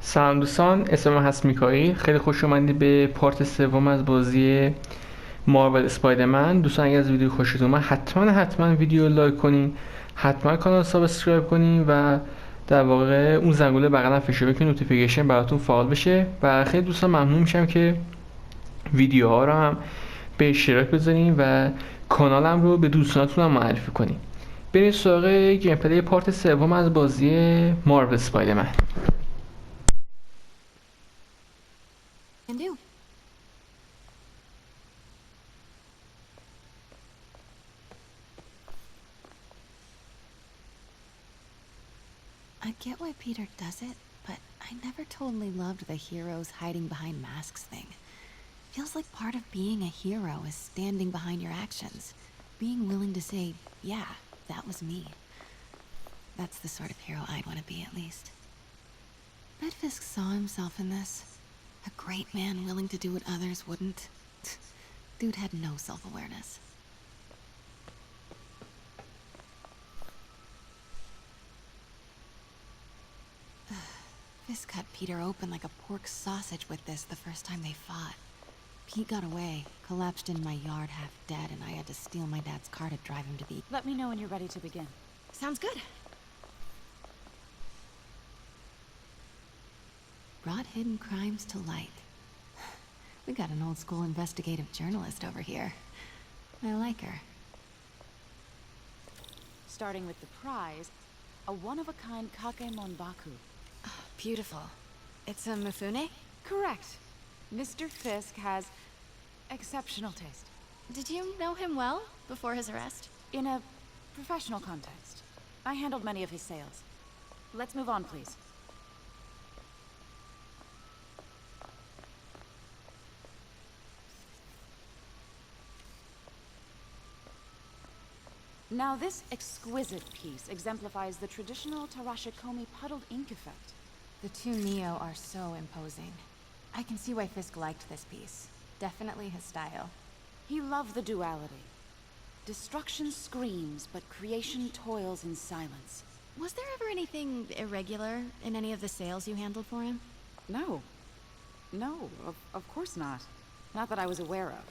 سلام دوستان، اسم من هست میکائیل. خیلی خوش اومدید به پارت سوم از بازی مارول اسپایدرمن. دوستان اگر از ویدیو خوشتون اومد حتما ویدیو لایک کنین، حتما کانال سابسکرایب کنین و در واقع اون زنگوله بغل هم فشار بکنین نوتیفیکیشن براتون فعال بشه. و خیلی دوستان ممنون میشم که ویدیوها رو هم به اشتراک بذارین و کانالم رو به دوستانتون هم معرفی کنین. بریم سراغ گیم پلی پارت سوم از بازی مارول اسپایدرمن. Can do. I get why Peter does it, but I never totally loved the heroes hiding behind masks thing. Feels like part of being a hero is standing behind your actions, being willing to say, yeah, that was me. That's the sort of hero I'd want to be, at least. Bet Fisk saw himself in this. A great man willing to do what others wouldn't. Dude had no self-awareness. Fisk cut Peter open like a pork sausage with this the first time they fought. Pete got away, collapsed in my yard half dead, and I had to steal my dad's car to drive him to the... Let me know when you're ready to begin. Sounds good. Brought hidden crimes to light. We got an old school investigative journalist over here. I like her. Starting with the prize, a one-of-a-kind Kakemon Baku. Oh, beautiful. It's a Mifune? Correct. Mr. Fisk has exceptional taste. Did you know him well before his arrest? In a professional context, I handled many of his sales. Let's move on, please. Now this exquisite piece exemplifies the traditional Tarashikomi puddled ink effect. The two Neo are so imposing. I can see why Fisk liked this piece. Definitely his style. He loved the duality. Destruction screams, but creation toils in silence. Was there ever anything irregular in any of the sales you handled for him? No. No, of course not. Not that I was aware of.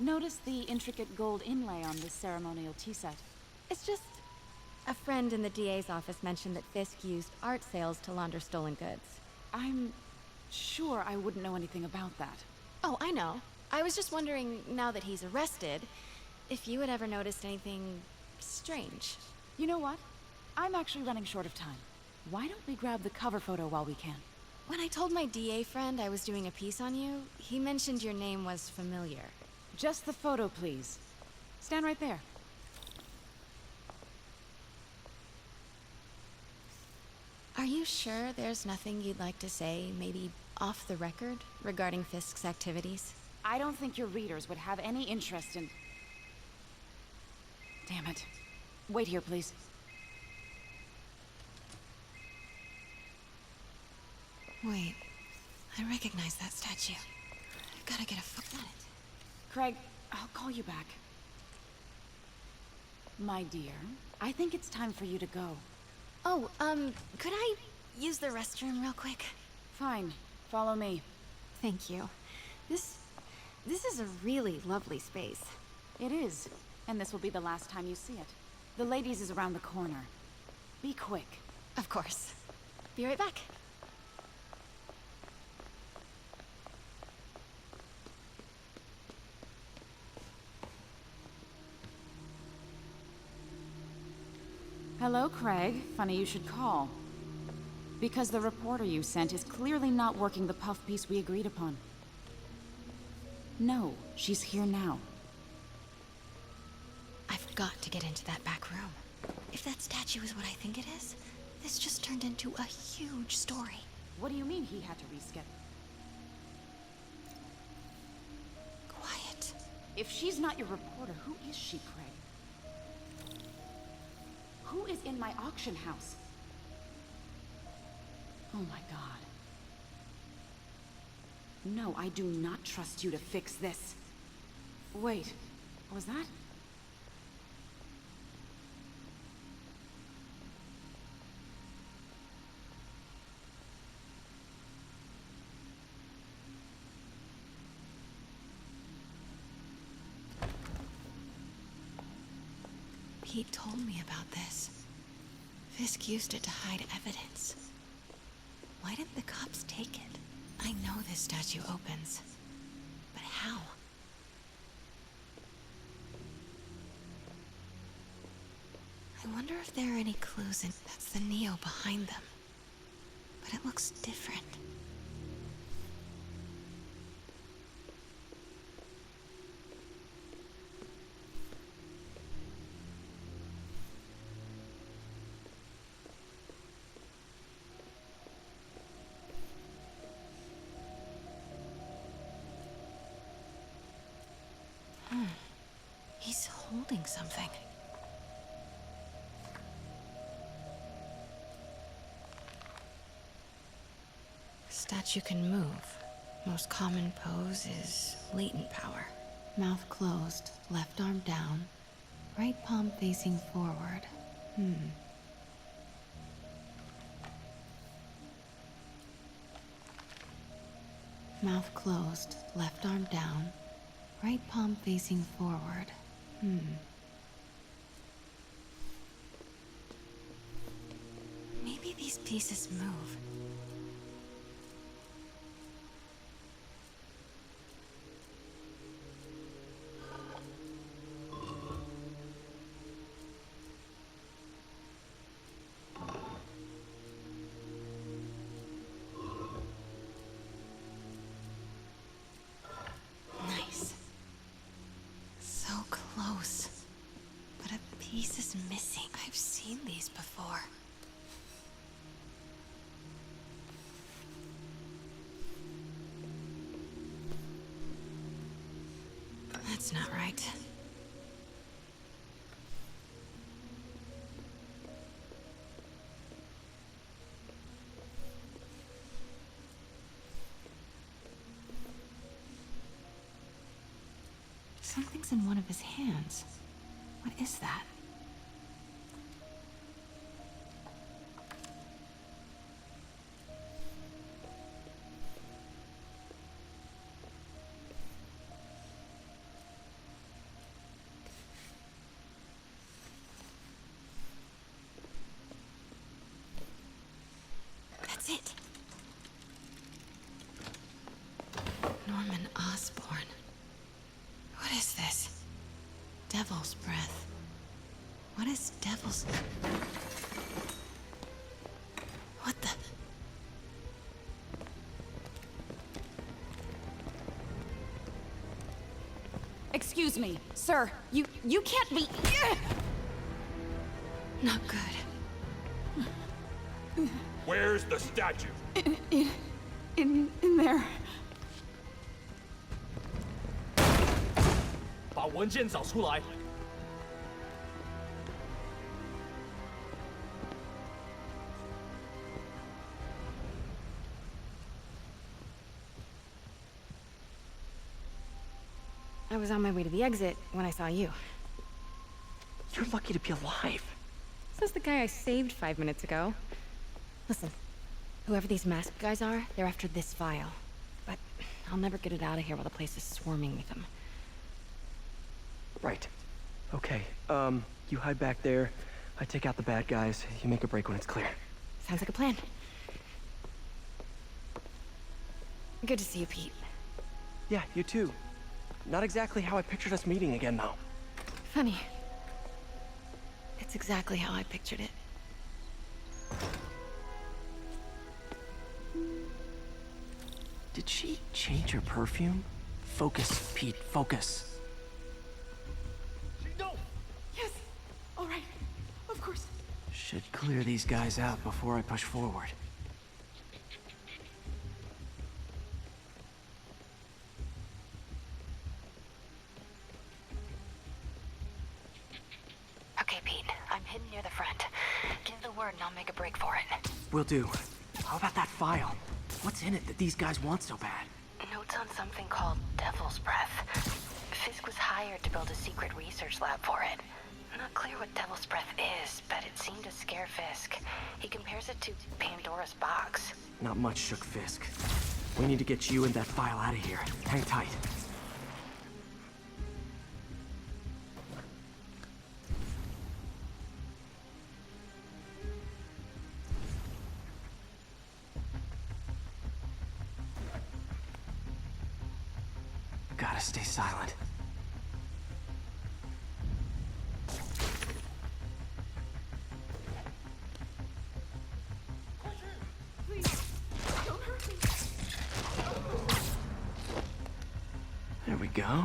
Notice the intricate gold inlay on this ceremonial tea set. It's just... a friend in the DA's office mentioned that Fisk used art sales to launder stolen goods. I'm sure I wouldn't know anything about that. Oh, I know. I was just wondering, now that he's arrested, if you had ever noticed anything strange. You know what? I'm actually running short of time. Why don't we grab the cover photo while we can? When I told my DA friend I was doing a piece on you, he mentioned your name was familiar. Just the photo, please. Stand right there. Are you sure there's nothing you'd like to say, maybe off the record, regarding Fisk's activities? I don't think your readers would have any interest in... Damn it. Wait here, please. Wait, I recognize that statue. Gotta get a foot on it. Craig, I'll call you back. My dear, I think it's time for you to go. Oh, could I use the restroom real quick? Fine. Follow me. Thank you. This is a really lovely space. It is. And this will be the last time you see it. The ladies is around the corner. Be quick. Of course. Be right back. Hello, Craig. Funny you should call. Because the reporter you sent is clearly not working the puff piece we agreed upon. No, she's here now. I've got to get into that back room. If that statue is what I think it is, this just turned into a huge story. What do you mean he had to reschedule? Quiet. If she's not your reporter, who is she, Craig? Who is in my auction house? Oh my god. No, I do not trust you to fix this. Wait. What was that? Pete told me about this. Fisk used it to hide evidence. Why didn't the cops take it? I know this statue opens, but how? I wonder if there are any clues in that's the Neo behind them. But it looks different. He's holding something. Statue can move. Most common pose is latent power. Mouth closed, left arm down, right palm facing forward. Mouth closed, left arm down, right palm facing forward. Maybe these pieces move. Nice. So close. But a piece is missing. I've seen these before. That's not right. Something's in one of his hands. What is that? That's it. Norman Osborn. What is this? Devil's breath. What is devil's... What the... Excuse me, sir. You can't be... Not good. Where's the statue? In there. 把文件找出来。 I was on my way to the exit when I saw you. You're lucky to be alive. Says the guy I saved 5 minutes ago. Listen, whoever these masked guys are, they're after this file. But I'll never get it out of here while the place is swarming with them. Right. Okay, you hide back there. I take out the bad guys. You make a break when it's clear. Sounds like a plan. Good to see you, Pete. Yeah, you too. Not exactly how I pictured us meeting again, though. Funny. It's exactly how I pictured it. Did she change her perfume? Focus, Pete, focus. Yes. All right. Of course. Should clear these guys out before I push forward. Okay, Pete. I'm hidden near the front. Give the word and I'll make a break for it. Will do. How about that file? What's in it that these guys want so bad? Notes on something called Devil's Breath. Fisk was hired to build a secret research lab for it. Not clear what Devil's Breath is, but it seemed to scare Fisk. He compares it to Pandora's box. Not much shook Fisk. We need to get you and that file out of here. Hang tight. Gotta stay silent. There we go.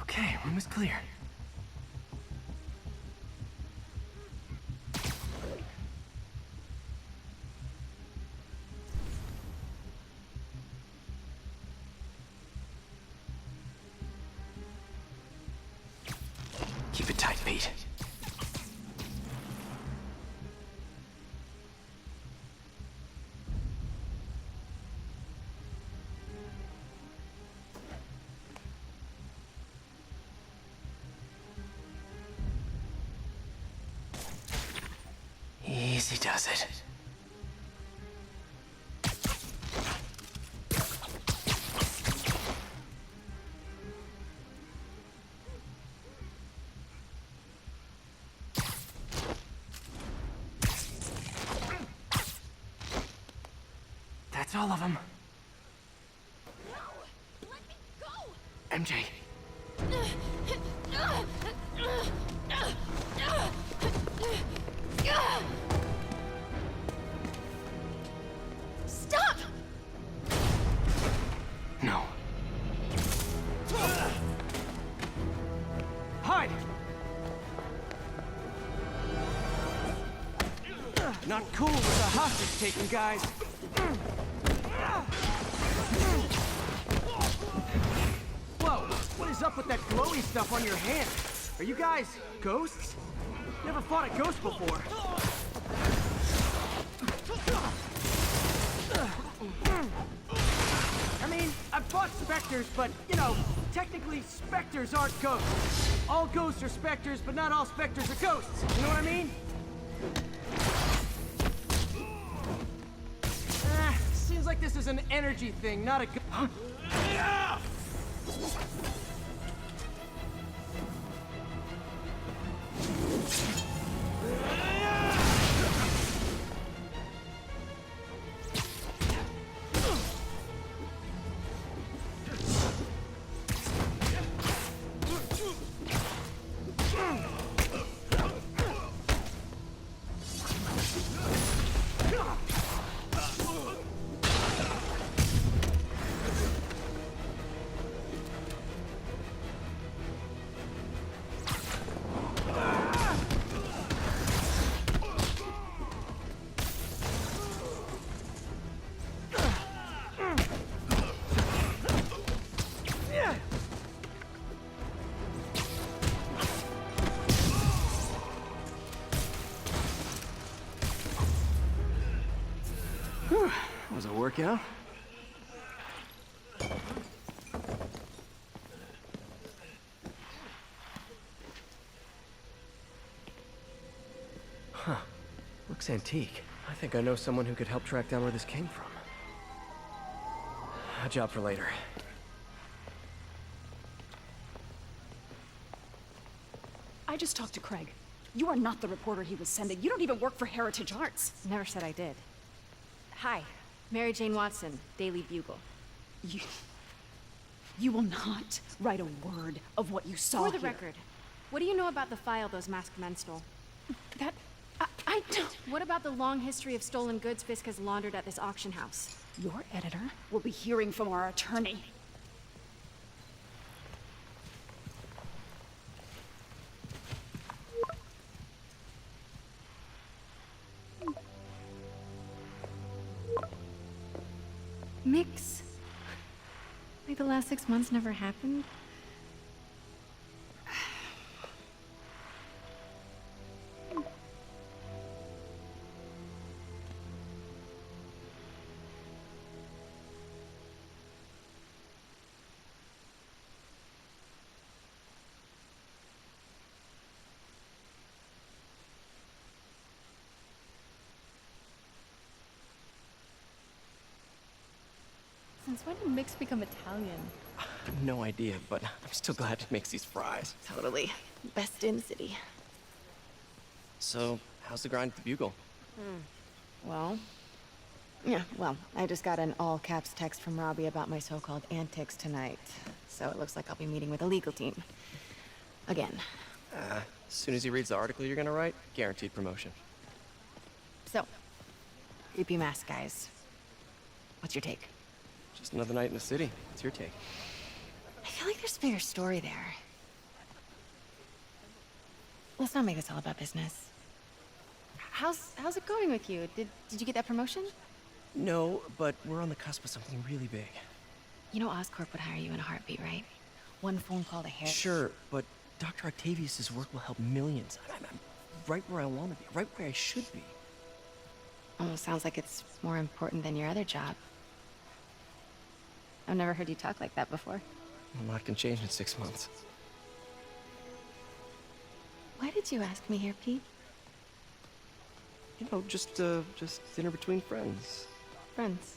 Okay, room is clear. Keep it tight, Pete. Easy does it. That's all of them. MJ. Stop! No. Hide! Not cool with the hostage taking, guys. Whoa, what is up with that glowy stuff on your hand? Are you guys ghosts? Never fought a ghost before. I mean, I've fought specters, but, you know, technically specters aren't ghosts. All ghosts are specters, but not all specters are ghosts. You know what I mean? Seems like this is an energy thing, not a huh? Was a workout? Huh. Looks antique. I think I know someone who could help track down where this came from. A job for later. I just talked to Craig. You are not the reporter he was sending. You don't even work for Heritage Arts. Never said I did. Hi, Mary Jane Watson, Daily Bugle. You will not write a word of what you saw For the here. record, what do you know about the file those masked men stole? That... I don't... What about the long history of stolen goods Fisk has laundered at this auction house? Your editor will be hearing from our attorney. Mix? Like the last 6 months never happened? Since when did Mix become Italian? No idea, but I'm still glad it makes these fries. Totally. Best in city. So, how's the grind at the Bugle? Well, I just got an all-caps text from Robbie about my so-called antics tonight. So it looks like I'll be meeting with a legal team. Again. As soon as he reads the article you're gonna write, guaranteed promotion. So, creepy mask guys. What's your take? Just another night in the city. What's your take? I feel like there's a bigger story there. Let's not make this all about business. How's it going with you? Did you get that promotion? No, but we're on the cusp of something really big. You know Oscorp would hire you in a heartbeat, right? One phone call to hit. Sure, but Dr. Octavius' work will help millions. I'm right where I want to be, right where I should be. Almost sounds like it's more important than your other job. I've never heard you talk like that before. A lot can change in 6 months. Why did you ask me here, Pete? You know, just dinner between friends. Friends.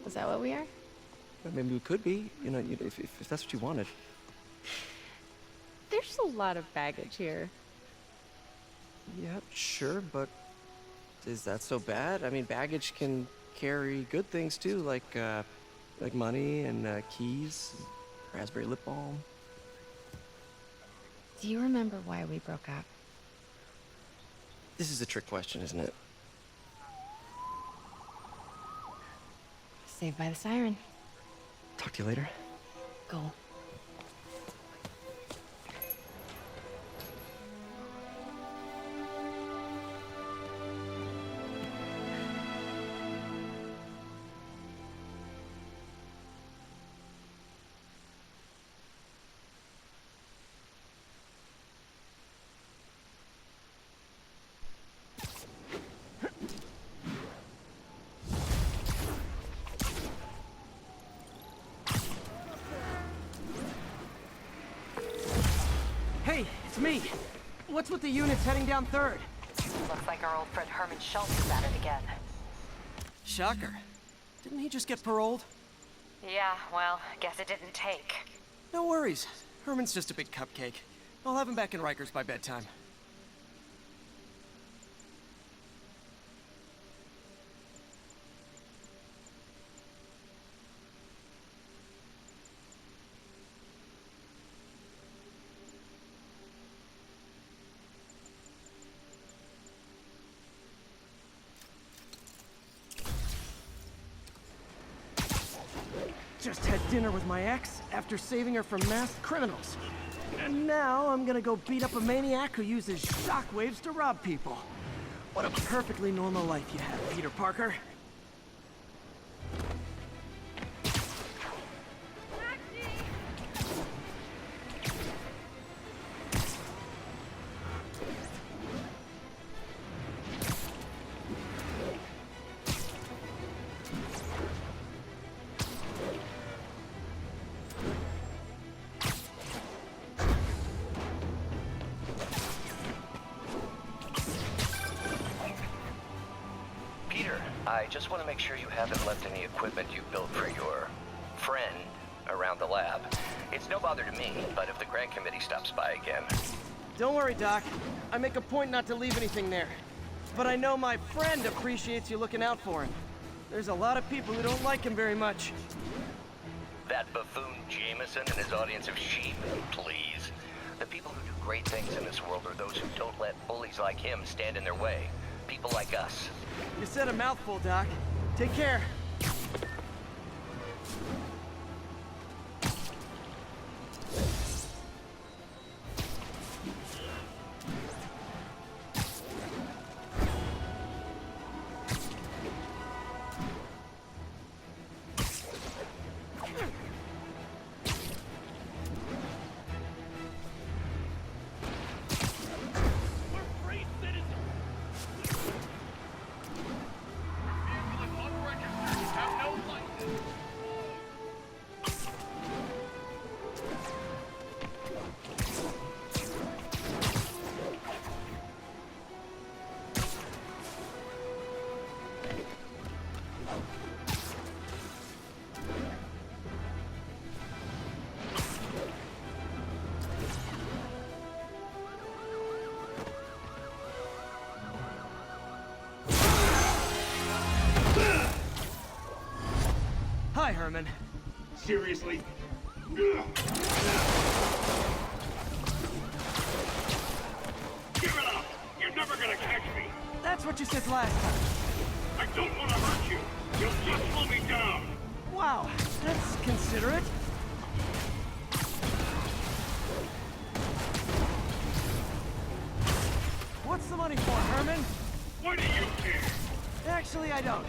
Is that what we are? Maybe we could be, you know, if that's what you wanted. There's a lot of baggage here. Yeah, sure, but is that so bad? I mean, baggage can carry good things too, like money and keys, raspberry lip balm. Do you remember why we broke up? This is a trick question, isn't it? Saved by the siren. Talk to you later. Go. Hey, it's me. What's with the units heading down 3rd? Looks like our old friend Herman Schultz is at it again. Shocker. Didn't he just get paroled? Yeah, well, guess it didn't take. No worries. Herman's just a big cupcake. I'll have him back in Rikers by bedtime. Just had dinner with my ex after saving her from masked criminals. And now I'm gonna go beat up a maniac who uses shockwaves to rob people. What a perfectly normal life you have, Peter Parker. I just want to make sure you haven't left any equipment you built for your friend around the lab. It's no bother to me, but if the grant committee stops by again... Don't worry, Doc. I make a point not to leave anything there. But I know my friend appreciates you looking out for him. There's a lot of people who don't like him very much. That buffoon Jameson and his audience of sheep, please. The people who do great things in this world are those who don't let bullies like him stand in their way. People like us. You said a mouthful, Doc. Take care. Herman. Seriously? Give it up! You're never gonna catch me! That's what you said last time. I don't want to hurt you! You'll just slow me down! Wow, that's considerate. What's the money for, Herman? Why do you care? Actually, I don't.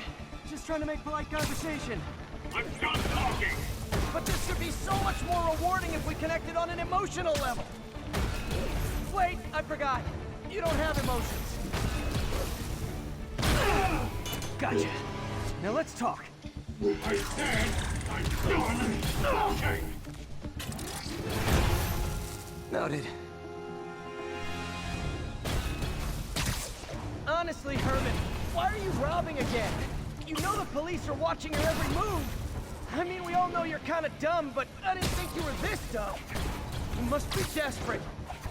Just trying to make polite conversation. I'm done talking! But this could be so much more rewarding if we connected on an emotional level. Wait, I forgot. You don't have emotions. Gotcha. Now let's talk. I said I'm done talking! Noted. Honestly, Herman, why are you robbing again? You know the police are watching your every move. I mean, we all know you're kind of dumb, but I didn't think you were this dumb. You must be desperate,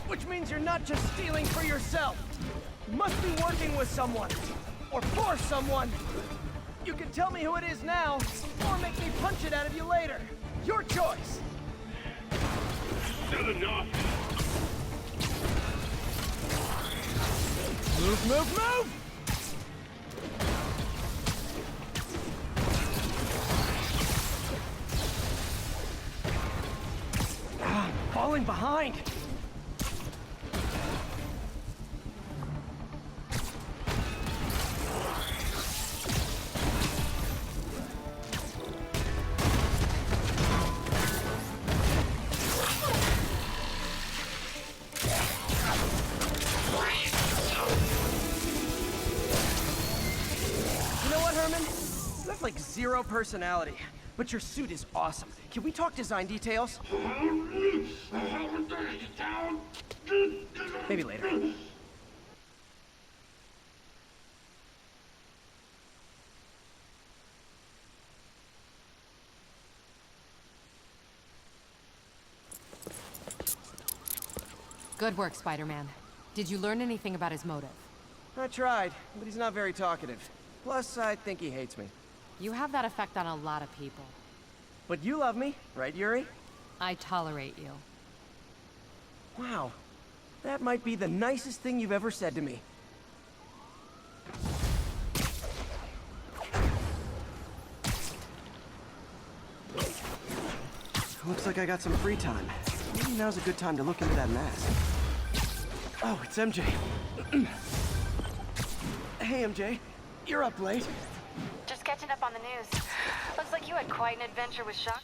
which means you're not just stealing for yourself. You must be working with someone, or for someone. You can tell me who it is now, or make me punch it out of you later. Your choice. Good enough! Move, move, move! Ah, I'm falling behind. You have like zero personality, but your suit is awesome. Can we talk design details? Maybe later. Good work, Spider-Man. Did you learn anything about his motive? I tried, but he's not very talkative. Plus, I think he hates me. You have that effect on a lot of people. But you love me, right, Yuri? I tolerate you. Wow. That might be the nicest thing you've ever said to me. Looks like I got some free time. Maybe now's a good time to look into that mask. Oh, it's MJ. Hey, MJ. You're up late. Just catching up on the news. Looks like you had quite an adventure with Shock.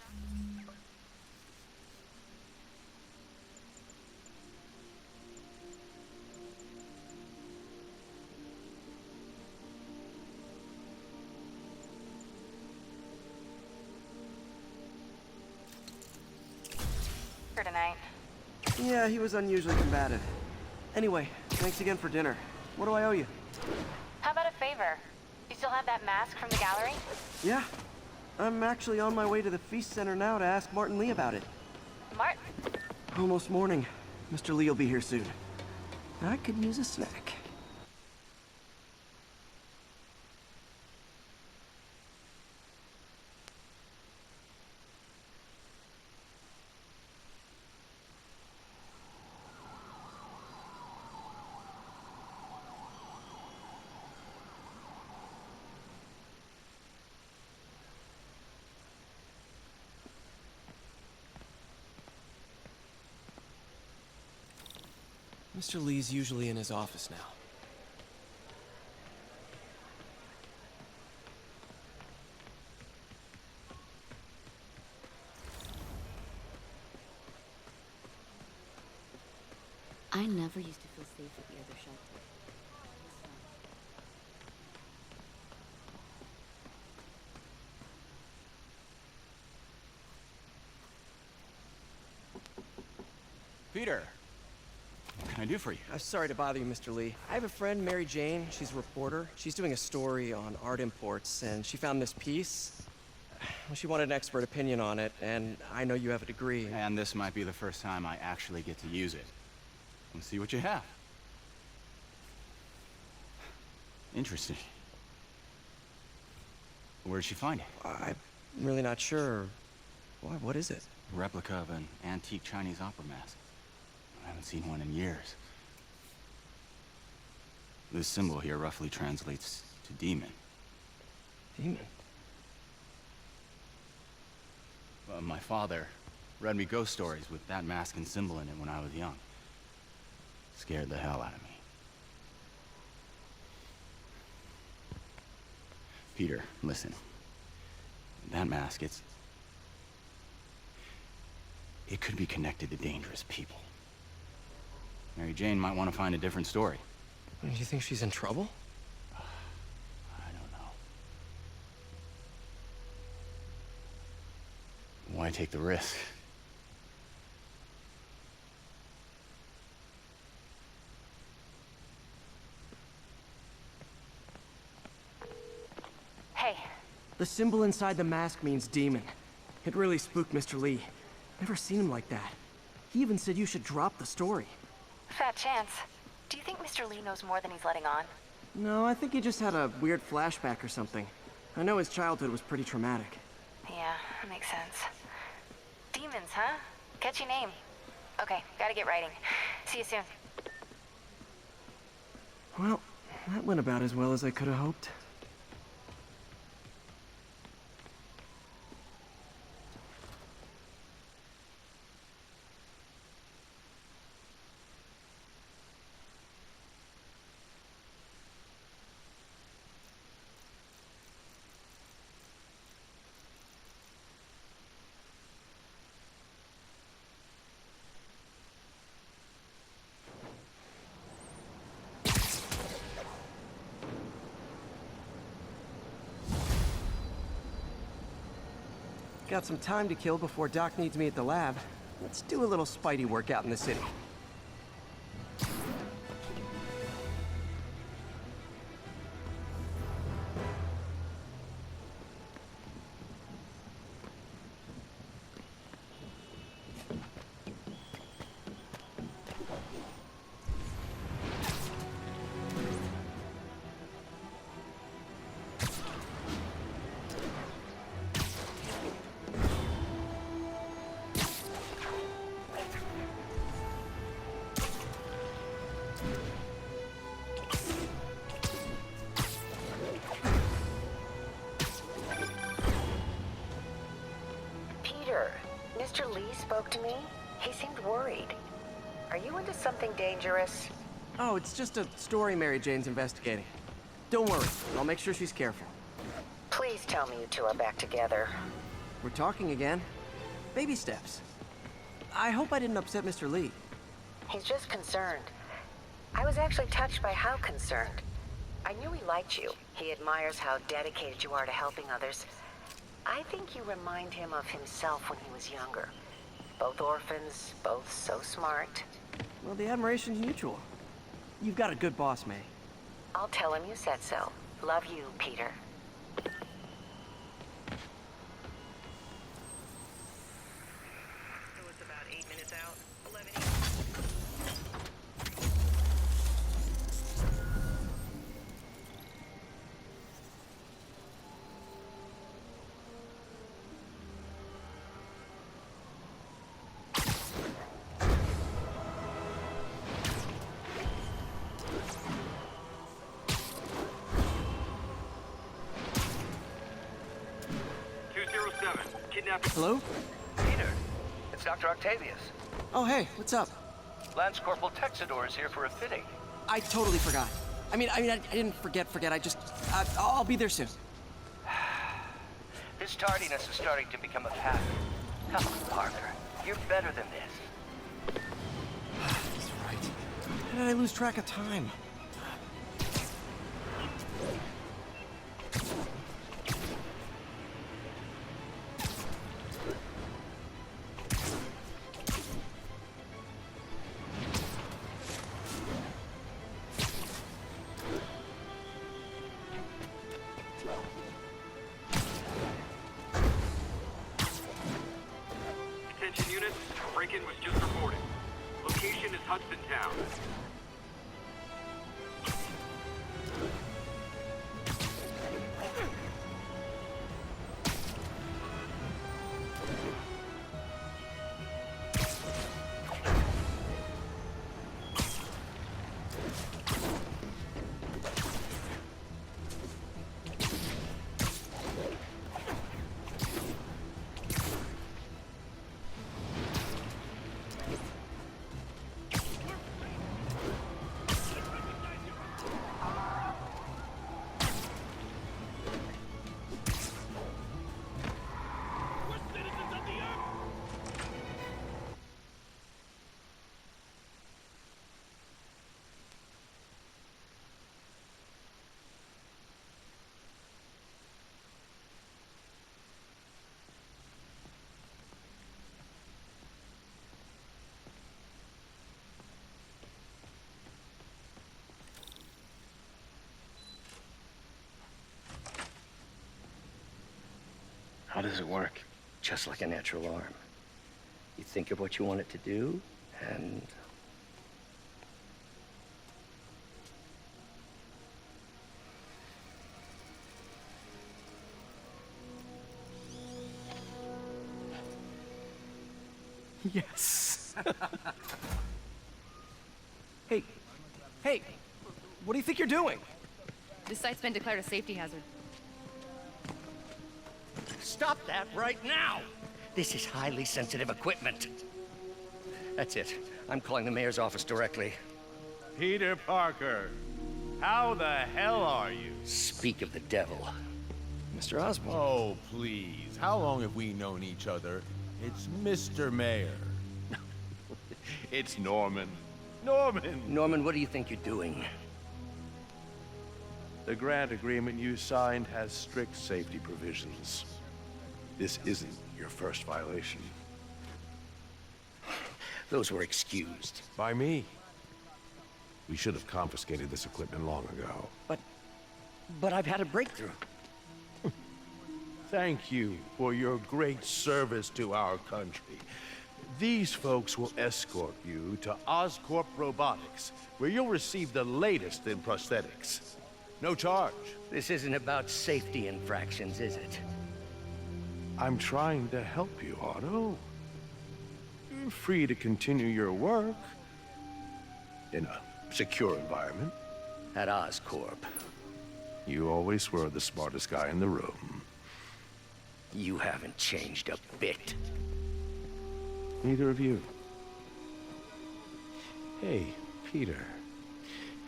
Tonight. Yeah, he was unusually combative. Anyway, thanks again for dinner. What do I owe you? How about a favor? You still have that mask from the gallery? Yeah. I'm actually on my way to the Feast Center now to ask Martin Lee about it. Martin? Almost morning. Mr. Lee will be here soon. I could use a snack. Mr. Lee's usually in his office now. I never used to feel safe at the other shelter. Peter, what can I do for you? I'm sorry to bother you, Mr. Lee. I have a friend, Mary Jane. She's a reporter. She's doing a story on art imports, and she found this piece. Well, she wanted an expert opinion on it, and I know you have a degree. And this might be the first time I actually get to use it. Let's see what you have. Interesting. Where'd she find it? I really not sure. What is it? Replica of an antique Chinese opera mask. I haven't seen one in years. This symbol here roughly translates to demon. Demon? My father read me ghost stories with that mask and symbol in it when I was young. Scared the hell out of me. Peter, listen. That mask, it could be connected to dangerous people. Mary Jane might want to find a different story. Do you think she's in trouble? I don't know. Why take the risk? Hey. The symbol inside the mask means demon. It really spooked Mr. Lee. Never seen him like that. He even said you should drop the story. Fat chance. Do you think Mr. Lee knows more than he's letting on? No, I think he just had a weird flashback or something. I know his childhood was pretty traumatic. Yeah, that makes sense. Demons, huh? Catchy name. Okay, gotta get writing. See you soon. Well, that went about as well as I could have hoped. Got some time to kill before Doc needs me at the lab. Let's do a little Spidey workout in the city. Mr. Lee spoke to me. He seemed worried. Are you into something dangerous? Oh, it's just a story Mary Jane's investigating. Don't worry, I'll make sure she's careful. Please tell me you two are back together. We're talking again. Baby steps. I hope I didn't upset Mr. Lee. He's just concerned. I was actually touched by how concerned. I knew he liked you. He admires how dedicated you are to helping others. I think you remind him of himself when he was younger. Both orphans, both so smart. Well, the admiration's mutual. You've got a good boss, May. I'll tell him you said so. Love you, Peter. Hello? Peter, it's Dr. Octavius. Oh, hey, what's up? Lance Corporal Texador is here for a fitting. I totally forgot. I didn't forget. I'll be there soon. This tardiness is starting to become a pattern. Come on, Parker. You're better than this. He's right. How did I lose track of time? Attention units, break-in was just reported. Location is Hudson Town. does it work? Just like a natural arm. You think of what you want it to do, and... Yes. Hey, what do you think you're doing? This site's been declared a safety hazard. Stop that right now! This is highly sensitive equipment. That's it. I'm calling the mayor's office directly. Peter Parker, how the hell are you? Speak of the devil. Mr. Osborn. Oh, please. How long have we known each other? It's Mr. Mayor. It's Norman. Norman! Norman, what do you think you're doing? The grant agreement you signed has strict safety provisions. This isn't your first violation. Those were excused. By me. We should have confiscated this equipment long ago. But I've had a breakthrough. Thank you for your great service to our country. These folks will escort you to Oscorp Robotics, where you'll receive the latest in prosthetics. No charge. This isn't about safety infractions, is it? I'm trying to help you, Otto. You're free to continue your work in a secure environment. At Oscorp. You always were the smartest guy in the room. You haven't changed a bit. Neither of you. Hey, Peter.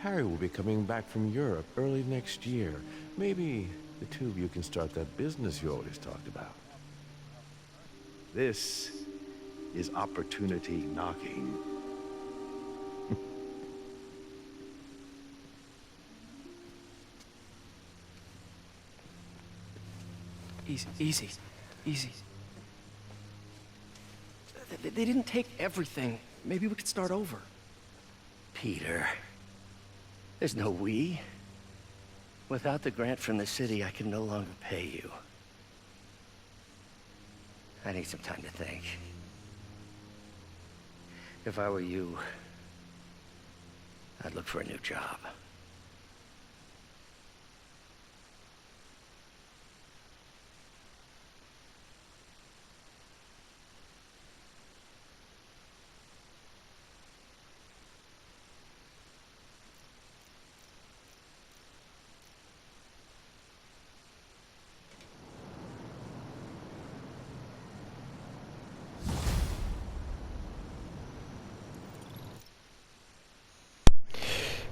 Harry will be coming back from Europe early next year. Maybe the two of you can start that business you always talked about. This is opportunity knocking. Easy. They didn't take everything. Maybe we could start over. Peter. There's no we. Without the grant from the city, I can no longer pay you. I need some time to think. If I were you, I'd look for a new job.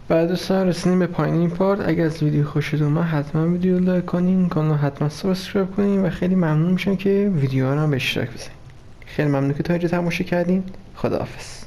بعد دوستان رسیدیم به پایین این پارت. اگر از ویدیو خوشتون اومد حتما ویدیو لایک کنین، کانال حتما سابسکرایب کنین و خیلی ممنون میشم که ویدیوها رو هم به اشتراک بزنین. خیلی ممنون که تا اینجا تماشا کردین. خداحافظ.